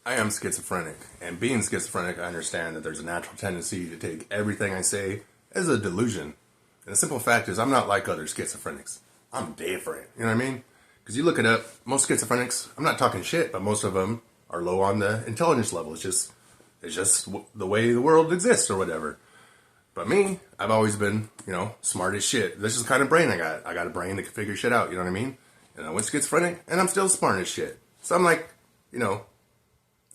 I am schizophrenic, and being schizophrenic, I understand that there's a natural tendency to take everything I say as a delusion. And the simple fact is, I'm not like other schizophrenics. I'm different. You know what I mean? Because you look it up, most schizophrenics, I'm not talking shit, but most of them are low on the intelligence level. It's just the way the world exists or whatever. But me, I've always been, smart as shit. This is the kind of brain I got. I got a brain that can figure shit out. You know what I mean? And I went schizophrenic, and I'm still smart as shit. So I'm like,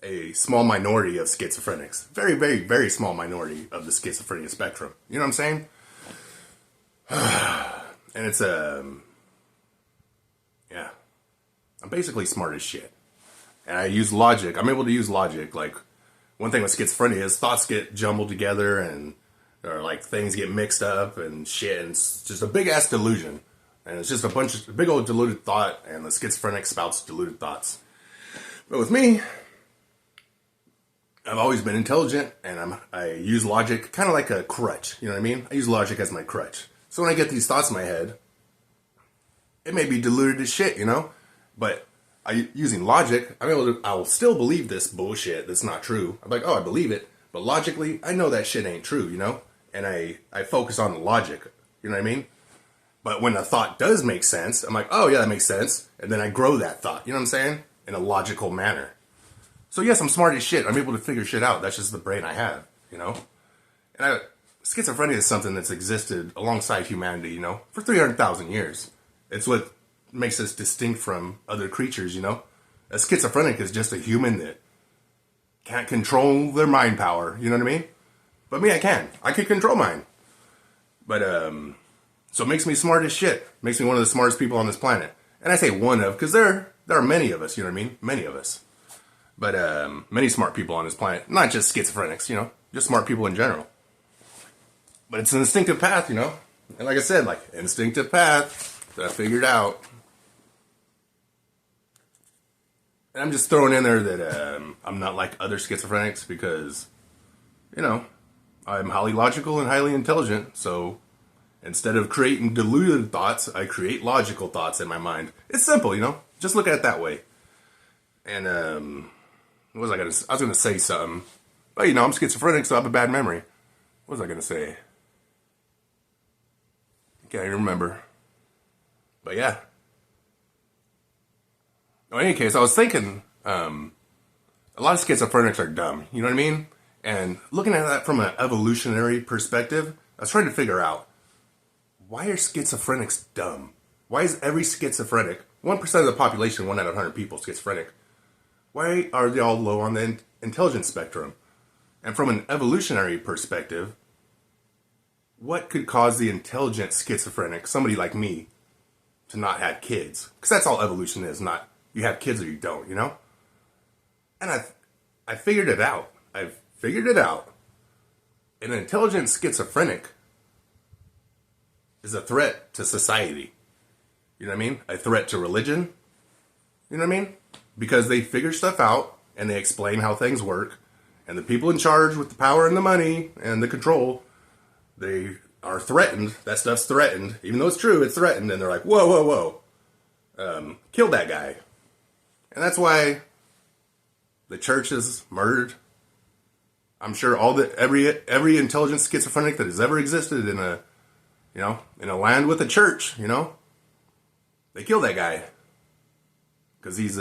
a small minority of schizophrenics. Very, very, very small minority of the schizophrenia spectrum. You know what I'm saying? And it's, yeah. I'm basically smart as shit. And I use logic. I'm able to use logic. Like, one thing with schizophrenia is thoughts get jumbled together and, or like, things get mixed up and shit. And it's just a big-ass delusion. And it's just a big old deluded thought, and the schizophrenic spouts deluded thoughts. But with me, I've always been intelligent, and I use logic kind of like a crutch. You know what I mean? I use logic as my crutch. So when I get these thoughts in my head, it may be deluded as shit, but using logic, I will still believe this bullshit that's not true. I'm like, oh, I believe it, but logically, I know that shit ain't true, And I focus on the logic, you know what I mean? But when a thought does make sense, I'm like, oh yeah, that makes sense. And then I grow that thought, you know what I'm saying? In a logical manner. So yes, I'm smart as shit. I'm able to figure shit out. That's just the brain I have, And schizophrenia is something that's existed alongside humanity, for 300,000 years. It's what makes us distinct from other creatures, A schizophrenic is just a human that can't control their mind power, you know what I mean? But me, I can. I can control mine. But, so it makes me smart as shit. Makes me one of the smartest people on this planet. And I say one of, because there are many of us, you know what I mean? Many of us. But many smart people on this planet. Not just schizophrenics, just smart people in general. But it's an instinctive path, And like I said, instinctive path that I figured out. And I'm just throwing in there that I'm not like other schizophrenics because, I'm highly logical and highly intelligent. So instead of creating deluded thoughts, I create logical thoughts in my mind. It's simple, Just look at it that way. And, what was I going to say? I was going to say something. But, I'm schizophrenic, so I have a bad memory. What was I going to say? I can't even remember. But, yeah. In any case, I was thinking, a lot of schizophrenics are dumb. You know what I mean? And looking at that from an evolutionary perspective, I was trying to figure out, why are schizophrenics dumb? Why is every schizophrenic, 1% of the population, 1 out of 100 people, schizophrenic? Why are they all low on the intelligence spectrum? And from an evolutionary perspective, what could cause the intelligent schizophrenic, somebody like me, to not have kids? Because that's all evolution is, not you have kids or you don't, And I figured it out. I've figured it out. An intelligent schizophrenic is a threat to society. You know what I mean? A threat to religion. You know what I mean? Because they figure stuff out and they explain how things work. And the people in charge with the power and the money and the control, they are threatened. That stuff's threatened. Even though it's true, it's threatened. And they're like, whoa, whoa, whoa. Kill that guy. And that's why the church is murdered. I'm sure every intelligent schizophrenic that has ever existed in a land with a church, they kill that guy. Because he's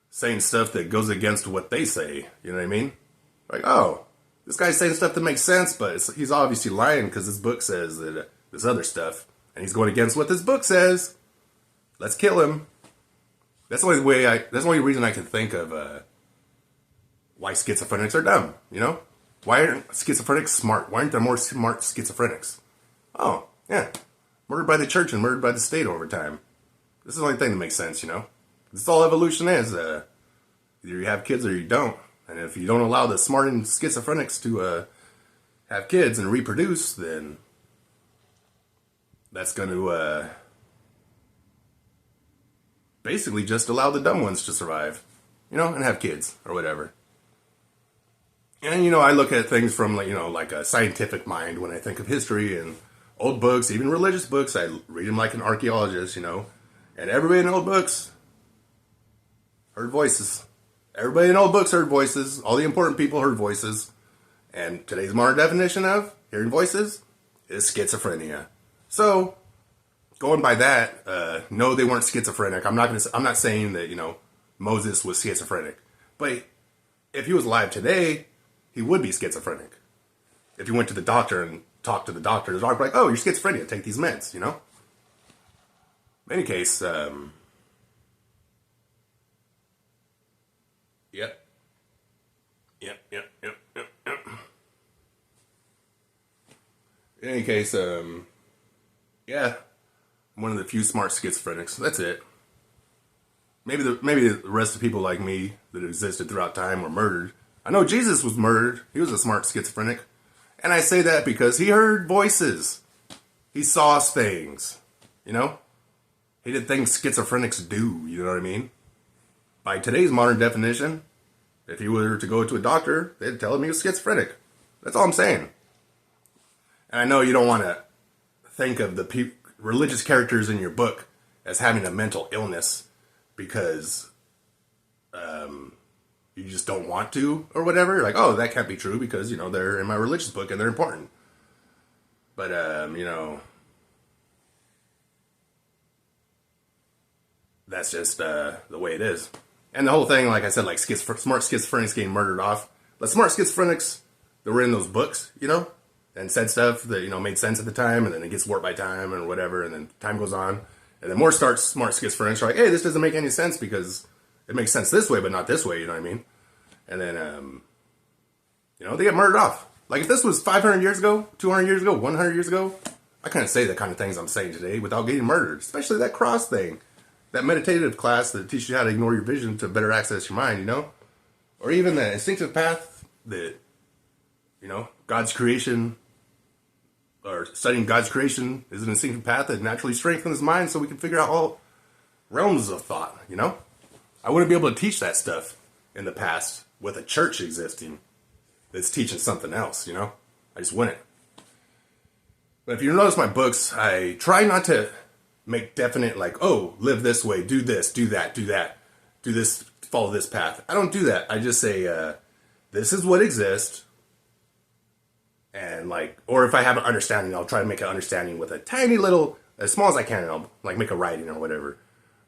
saying stuff that goes against what they say. You know what I mean? Like, oh, this guy's saying stuff that makes sense, but he's obviously lying because his book says that this other stuff. And he's going against what this book says. Let's kill him. That's the only reason I can think of why schizophrenics are dumb, Why aren't schizophrenics smart? Why aren't there more smart schizophrenics? Oh, yeah. Murdered by the church and murdered by the state over time. This is the only thing that makes sense, This is all evolution is. Either you have kids or you don't. And if you don't allow the smart and schizophrenics to have kids and reproduce, then that's going to basically just allow the dumb ones to survive, and have kids or whatever. And, I look at things from, like a scientific mind when I think of history and old books, even religious books. I read them like an archaeologist, And everybody in old books, Heard voices. Everybody in all books heard voices. All the important people heard voices. And today's modern definition of hearing voices is schizophrenia. So, going by that, no, they weren't schizophrenic. I'm not saying that, Moses was schizophrenic. But if he was alive today, he would be schizophrenic. If you went to the doctor and talked to the doctor would be like, oh, you're schizophrenia, take these meds, In any case, Yep. In any case, yeah, I'm one of the few smart schizophrenics. That's it. Maybe the rest of people like me that existed throughout time were murdered. I know Jesus was murdered. He was a smart schizophrenic. And I say that because he heard voices. He saw things. He did things schizophrenics do. You know what I mean? By today's modern definition, if he were to go to a doctor, they'd tell him he was schizophrenic. That's all I'm saying. And I know you don't want to think of the religious characters in your book as having a mental illness because you just don't want to or whatever. Like, oh, that can't be true because, they're in my religious book and they're important. But, that's just the way it is. And the whole thing, like I said, like smart schizophrenics getting murdered off. The smart schizophrenics that were in those books, and said stuff that, made sense at the time, and then it gets warped by time and whatever, and then time goes on. And then more smart schizophrenics are like, hey, this doesn't make any sense because it makes sense this way, but not this way, you know what I mean? And then, they get murdered off. Like, if this was 500 years ago, 200 years ago, 100 years ago, I couldn't say the kind of things I'm saying today without getting murdered, especially that cross thing. That meditative class that teaches you how to ignore your vision to better access your mind, Or even the instinctive path that, God's creation, or studying God's creation is an instinctive path that naturally strengthens the mind so we can figure out all realms of thought, I wouldn't be able to teach that stuff in the past with a church existing that's teaching something else, I just wouldn't. But if you notice my books, I try not to make definite, like, oh, live this way, do this, do that, do this, follow this path. I don't do that. I just say, this is what exists. And or if I have an understanding, I'll try to make an understanding with a tiny little, as small as I can, and I'll make a writing or whatever.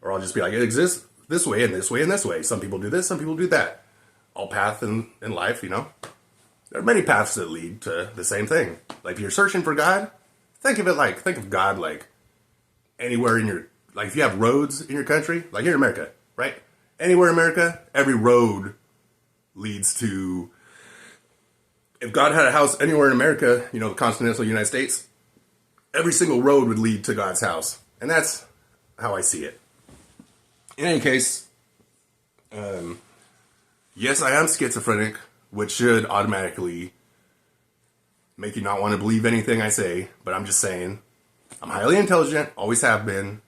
Or I'll just be like, it exists this way and this way and this way. Some people do this, some people do that. All paths in life, There are many paths that lead to the same thing. Like, if you're searching for God, think of God like anywhere in your, like, if you have roads in your country, like here in America, right? Anywhere in America, every road leads to, if God had a house anywhere in America, the continental United States, every single road would lead to God's house. And that's how I see it. In any case, yes, I am schizophrenic, which should automatically make you not want to believe anything I say, but I'm just saying, I'm highly intelligent, always have been.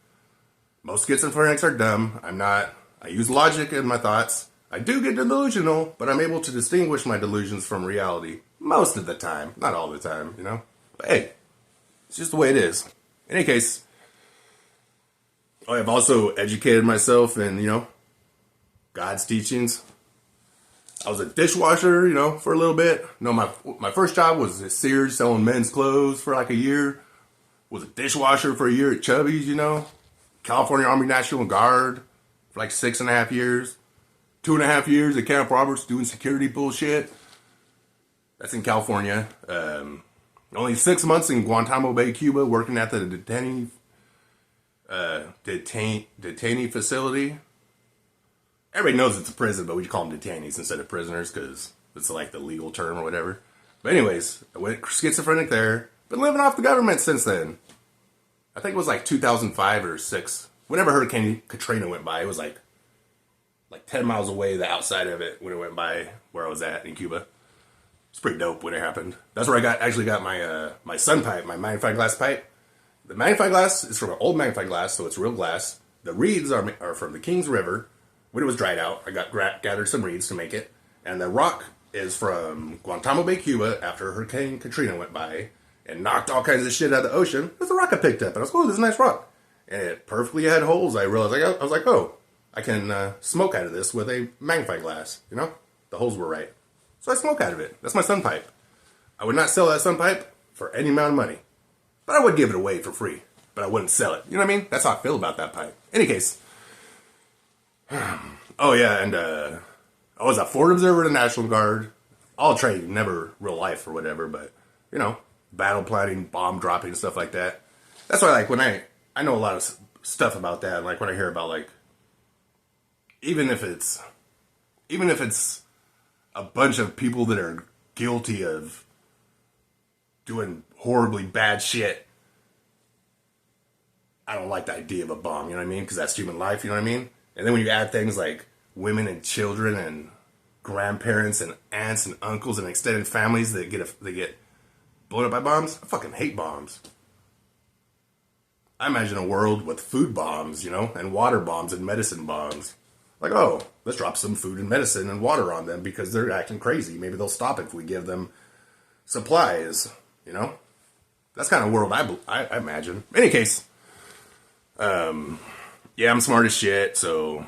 Most schizophrenics are dumb. I use logic in my thoughts. I do get delusional, but I'm able to distinguish my delusions from reality most of the time. Not all the time, But hey, it's just the way it is. In any case, I've also educated myself in, God's teachings. I was a dishwasher, for a little bit. No, my first job was at Sears selling men's clothes for like a year. Was a dishwasher for a year at Chubby's, California Army National Guard for like 6.5 years. 2.5 years at Camp Roberts doing security bullshit. That's in California. Only 6 months in Guantanamo Bay, Cuba, working at the detainee facility. Everybody knows it's a prison, but we just call them detainees instead of prisoners because it's like the legal term or whatever. But anyways, I went schizophrenic there. Been living off the government since then. I think it was like 2005 or 6. Whenever Hurricane Katrina went by, it was like 10 miles away, the outside of it, when it went by where I was at in Cuba. It's pretty dope when it happened. That's where I actually got my sun pipe, my magnifying glass pipe. The magnifying glass is from an old magnifying glass, so it's real glass. The reeds are from the Kings River. When it was dried out, I gathered some reeds to make it. And the rock is from Guantanamo Bay, Cuba, after Hurricane Katrina went by and knocked all kinds of shit out of the ocean. There's a rock I picked up, and I was like, oh, this is a nice rock. And it perfectly had holes. I realized, I was like, oh, I can smoke out of this with a magnifying glass. You know, the holes were right, so I smoke out of it. That's my sun pipe. I would not sell that sun pipe for any amount of money, but I would give it away for free. But I wouldn't sell it. You know what I mean? That's how I feel about that pipe. Any case. Oh yeah, and I was a Ford Observer of the National Guard. All trade, never real life or whatever, but you know, battle planning, bomb dropping, stuff like that. That's why, like, when I know a lot of stuff about that. Like when I hear about, like, even if it's a bunch of people that are guilty of doing horribly bad shit, I don't like the idea of a bomb. You know what I mean? Because that's human life. You know what I mean? And then when you add things like women and children and grandparents and aunts and uncles and extended families that get blown up by bombs, I fucking hate bombs. I imagine a world with food bombs, you know, and water bombs and medicine bombs. Like, oh, let's drop some food and medicine and water on them because they're acting crazy. Maybe they'll stop if we give them supplies, you know? That's kind of world I imagine. In any case, yeah, I'm smart as shit, so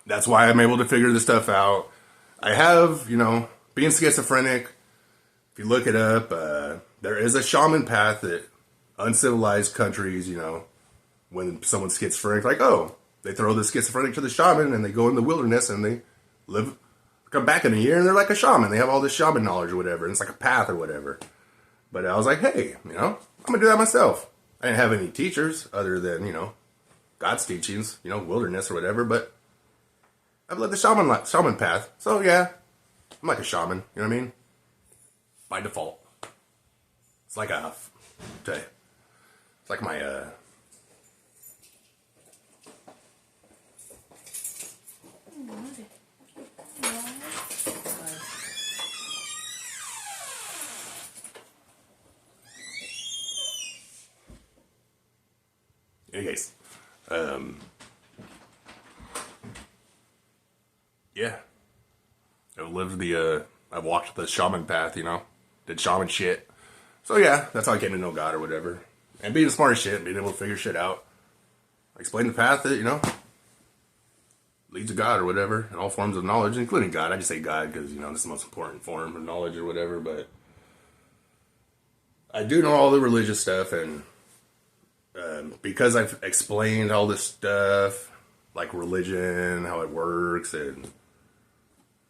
that's why I'm able to figure this stuff out. I have, you know, being schizophrenic, if you look it up, there is a shaman path that uncivilized countries, you know, when someone's schizophrenic, like, oh, they throw the schizophrenic to the shaman and they go in the wilderness and they come back in a year and they're like a shaman. They have all this shaman knowledge or whatever, and it's like a path or whatever. But I was like, hey, you know, I'm going to do that myself. I didn't have any teachers other than, you know, God's teachings, you know, wilderness or whatever, but I've led the shaman path. So yeah, I'm like a shaman, you know what I mean? By default. It's like it's like my, anyways, yeah, I've walked the shaman path, you know, did shaman shit. So yeah, that's how I came to know God or whatever. And being smart as shit, being able to figure shit out. I explain the path that, you know, leads to God or whatever, in all forms of knowledge, including God. I just say God because, you know, this is the most important form of knowledge or whatever, but I do know all the religious stuff, and because I've explained all this stuff, like religion, how it works, and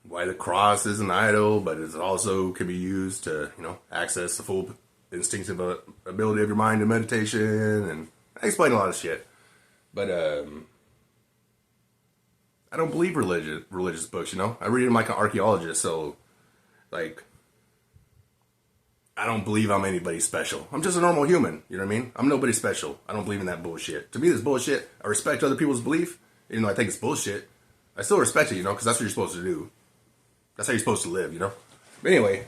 why the cross is an idol, but it also can be used to, you know, access the full instinctive ability of your mind in meditation, and I explain a lot of shit. But I don't believe religious books, you know? I read them like an archaeologist, so, like, I don't believe I'm anybody special. I'm just a normal human, you know what I mean? I'm nobody special. I don't believe in that bullshit. To me, this bullshit. I respect other people's belief, even though I think it's bullshit. I still respect it, you know, because that's what you're supposed to do. That's how you're supposed to live, you know? But anyway,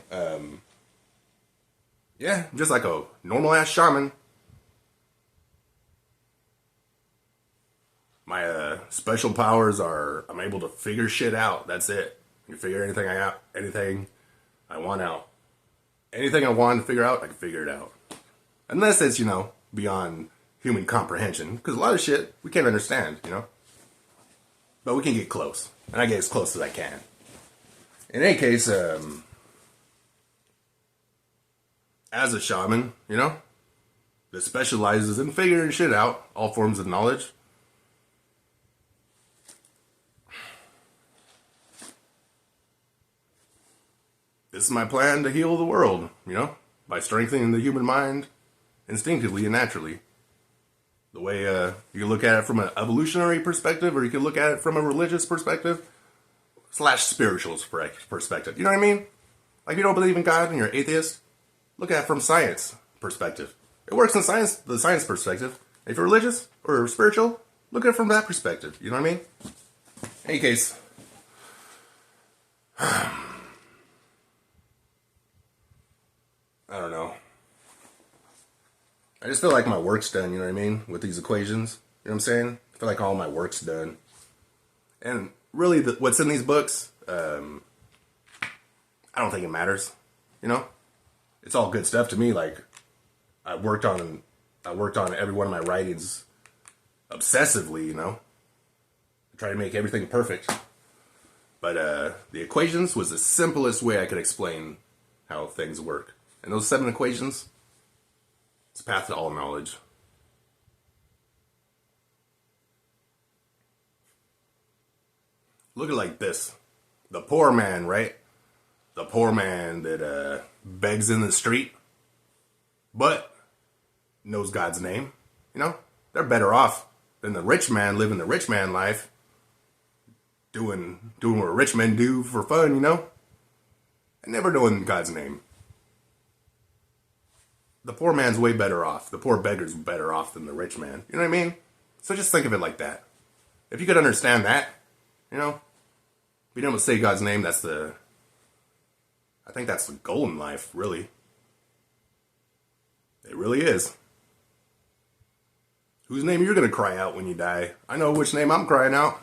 yeah, I'm just like a normal-ass shaman. My special powers are I'm able to figure shit out. That's it. I can figure anything I want out. Anything I want to figure out, I can figure it out. Unless it's, you know, beyond human comprehension. Because a lot of shit we can't understand, you know? But we can get close. And I get as close as I can. In any case, as a shaman, you know, that specializes in figuring shit out, all forms of knowledge, this is my plan to heal the world, you know, by strengthening the human mind instinctively and naturally. The way you can look at it from an evolutionary perspective, or you can look at it from a religious perspective, / spiritual perspective. You know what I mean? Like, you don't believe in God and you're an atheist, look at it from science perspective. It works in the science perspective. If you're religious or spiritual, look at it from that perspective. You know what I mean? In any case, I don't know. I just feel like my work's done, you know what I mean? With these equations. You know what I'm saying? I feel like all my work's done. And really, what's in these books, I don't think it matters. You know? It's all good stuff to me. Like, I worked on every one of my writings obsessively, you know? I try to make everything perfect. But the equations was the simplest way I could explain how things work. And those 7 equations, it's the path to all knowledge. Look at it like this. The poor man, right? The poor man that begs in the street, but knows God's name. You know, they're better off than the rich man living the rich man life, doing what rich men do for fun, you know, and never knowing God's name. The poor man's way better off. The poor beggar's better off than the rich man. You know what I mean? So just think of it like that. If you could understand that, you know, being able to say God's name, I think that's the goal in life, really. It really is. Whose name you're going to cry out when you die? I know which name I'm crying out.